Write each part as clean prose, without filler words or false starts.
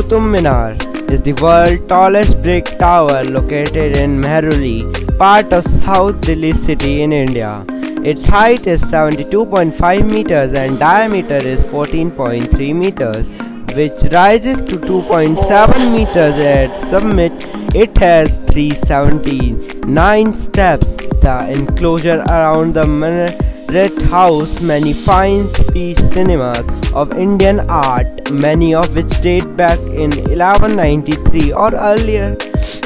Qutub Minar is the world's tallest brick tower located in Mehruli, part of South Delhi city in India. Its height is 72.5 meters and diameter is 14.3 meters, which rises to 2.7 meters at summit. It has 379 steps. The enclosure around the minaret house many fine piece cinemas of Indian art, many of which date back in 1193 or earlier.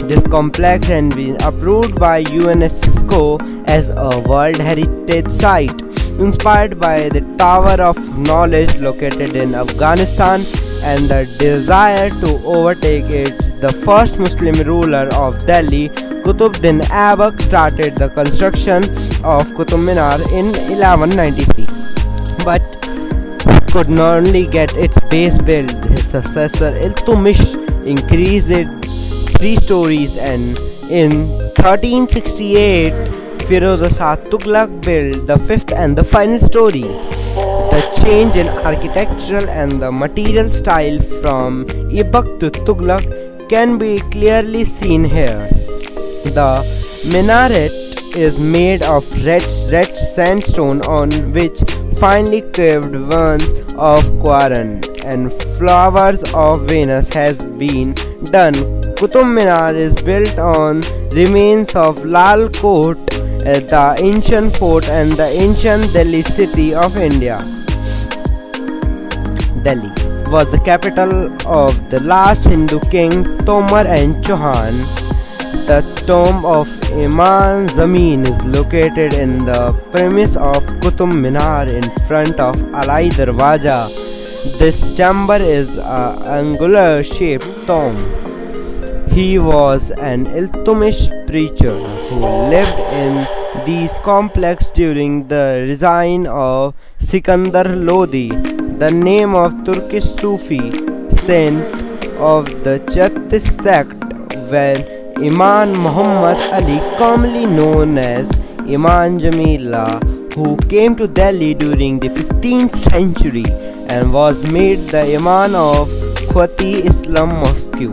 This complex has been approved by UNESCO as a World Heritage Site. Inspired by the Tower of Knowledge located in Afghanistan and the desire to overtake it, the first Muslim ruler of Delhi, Qutb Aibak, started the construction of Qutub Minar in 1193, but could only get its base built. His successor Iltutmish increased it 3 stories, and in 1368 Firoz Shah Tughlaq built the 5th and the final story. The change in architectural and the material style from Aibak to Tughlaq can be clearly seen here. The minaret is made of red sandstone on which finely carved wands of Quran and flowers of Venus has been done. Qutub Minar is built on remains of Lal Kot, the ancient fort and the ancient Delhi city of India. Delhi was the capital of the last Hindu king Tomar and Chauhan. The tomb of Imam Zameen is located in the premise of Qutub Minar in front of Alai Darwaja. This chamber is an angular shaped tomb. He was an Iltutmish preacher who lived in these complex during the reign of Sikandar Lodi, the name of Turkish Sufi saint of the Chattis sect, when Imam Muhammad Ali, commonly known as Imam Jamila, who came to Delhi during the 15th century and was made the Imam of Khwati Islam Mosque.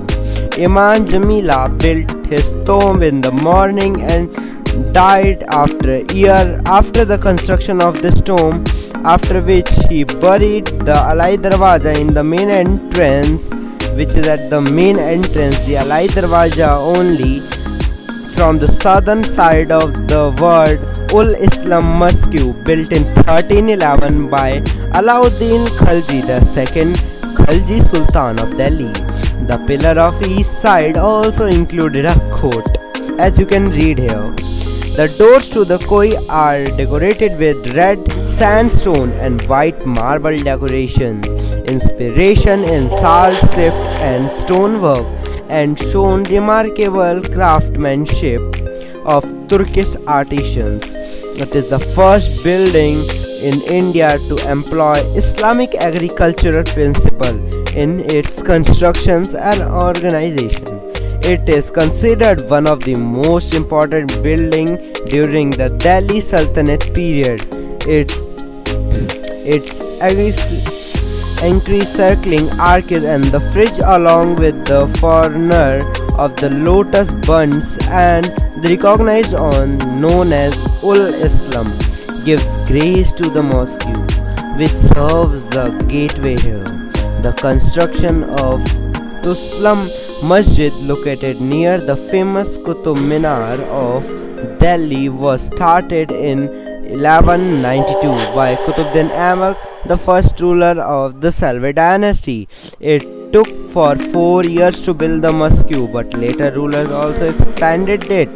Imam Jamila built his tomb in the morning and died after a year after the construction of this tomb, after which he buried the Alai Darwaja in the main entrance, which is at the main entrance, the Alai Darwaja only, from the southern side of the Word Ul Islam Mosque, built in 1311 by Alauddin Khalji, the second Khalji Sultan of Delhi. The pillar of east side also included a court, as you can read here. The doors to the koi are decorated with red sandstone and white marble decorations, inspiration in Sal script and stonework, and shown remarkable craftsmanship of Turkish artisans. It is the first building in India to employ Islamic agricultural principle in its constructions and organization. It is considered one of the most important buildings during the Delhi Sultanate period. Its encircling arches and the fridge, along with the foreigner of the lotus buns and the recognized on known as Ul Islam, gives grace to the mosque, which serves the gateway here. The construction of Tuslam Masjid, located near the famous Qutub Minar of Delhi, was started in 1192 by Qutb Aibak, the first ruler of the Salve dynasty. It took for 4 years to build the mosque, but later rulers also expanded it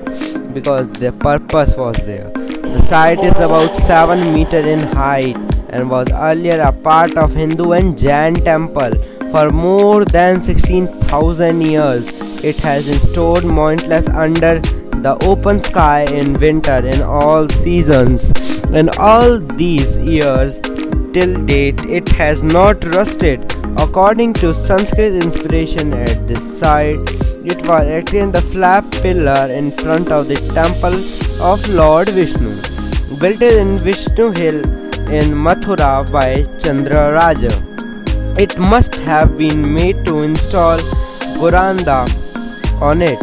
because the purpose was there. The site is about 7 meters in height and was earlier a part of Hindu and Jain temple. For more than 16,000 years, it has been stored mountainous under the open sky in winter in all seasons. In all these years, till date, it has not rusted. According to Sanskrit inspiration at this site, it was actually the flap pillar in front of the temple of Lord Vishnu, built in Vishnu Hill in Mathura by Chandra Raja. It must have been made to install Guranda on it.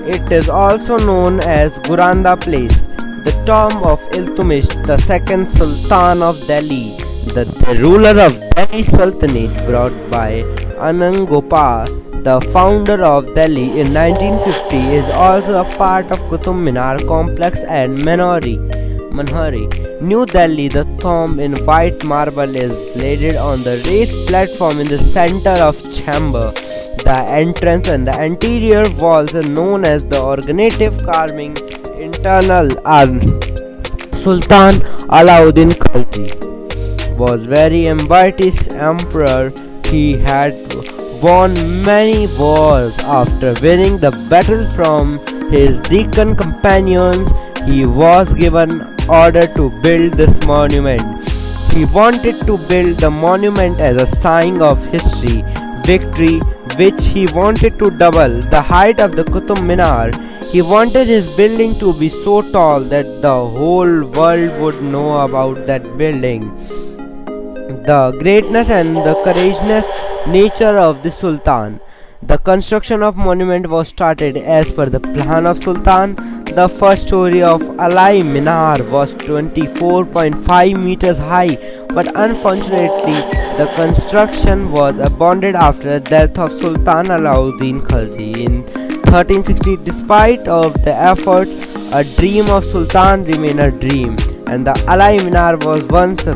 It is also known as Guranda Place, the tomb of Iltutmish, the second Sultan of Delhi, the ruler of Delhi Sultanate brought by Anangopal, the founder of Delhi in 1950, is also a part of Qutub Minar complex at Manhari, New Delhi. The tomb in white marble is laid on the raised platform in the center of chamber. The entrance and the interior walls are known as the ornative carving. Internal are Sultan Alauddin Khalji was very ambitious emperor. He had won many wars. After winning the battle from his Deccan companions, he was given order to build this monument. He wanted to build the monument as a sign of history, victory, which he wanted to double the height of the Qutub Minar. He wanted his building to be so tall that the whole world would know about that building. The greatness and the courageous nature of the Sultan. The construction of monument was started as per the plan of Sultan. The first story of Alai Minar was 24.5 meters high, but unfortunately the construction was abandoned after the death of Sultan Alauddin Khalji in 1360. Despite of the efforts, a dream of Sultan remained a dream, and the Alai Minar was once a